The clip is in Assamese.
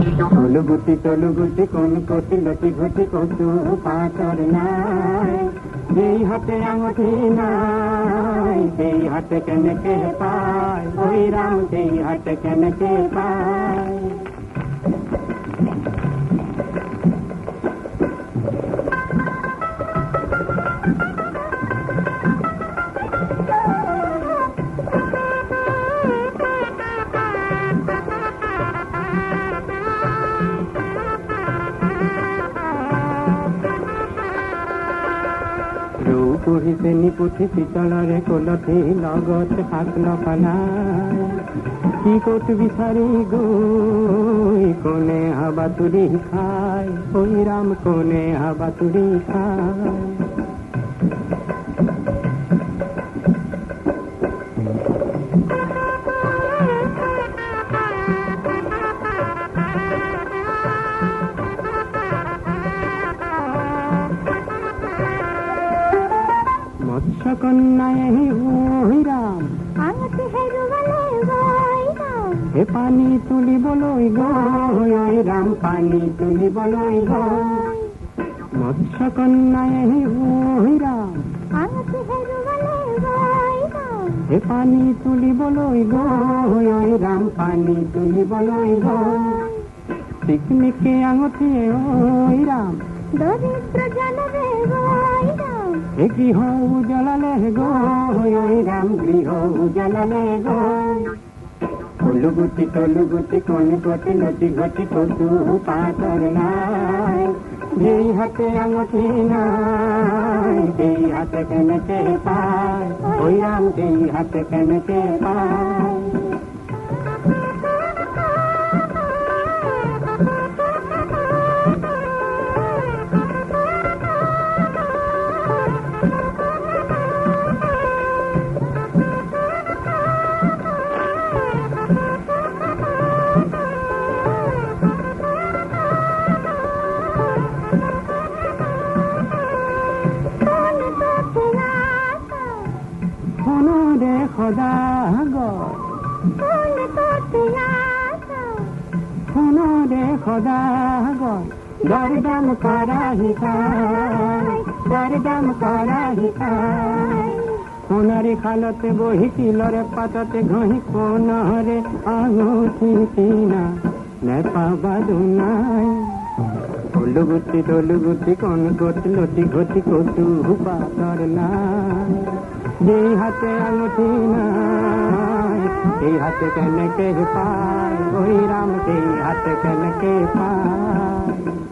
তলু গুটি কোন কোটি লটি ঘটি কচু পাথর নাই যেই হাতে আঙুঠি নাই সেই হাতে কেনেকে পায় ওই রাম সেই হাতে কেনেকে পায় পুহিছে নিপুঠি পিতলৰে কলঠি লগত শাক নপালাই কি ক'ত বিচাৰি গৈ কোনে হাবাতুৰি খায় ঐ ৰাম কোনে হাবাতুৰি খায় কন্যায় ওই ৰাম আঙুঠি হেৰুৱালে গৈ ৰাম হে পানী তুলিবলৈ গৈ ওই ৰাম পানী তুলিবলৈ গৈ মৎস্য কন্যায় ওই ৰাম আঙুঠি হেৰুৱালে গৈ ৰাম হে পানী তুলিবলৈ গৈ ওই ৰাম পানী তুলিবলৈ গৈ পিকনিকে আঙুঠিয়ে ওই ৰাম দৰিদ্ৰ জনৰে গৈ ৰাম গৃহ উজলালে গৈ ৰাম গৃহ উজলালে গৈ তলু গুটি কোন কোটি লটি ঘটি কচু পাথৰ নাই যেই হাতে আঙুঠি নাই সেই হাতে কেনেকে পায় ওই ৰাম সেই হাতে কেনেকে পায় দরদাম করা হিতায় দরদাম করা হিতায় সোনারি খালতে বহি তিলরে পাতাতে ঘহি কোনরে আঙুঠি কিনা নেপা বাদুনাই তলু গুটি কোন কোটি লটি ঘটি কচু পাথর নাই যেই হাতে আঙুঠি নাই সেই হাতে কেনেকে পায় ওই রাম সেই হাতে কেনেকে পায়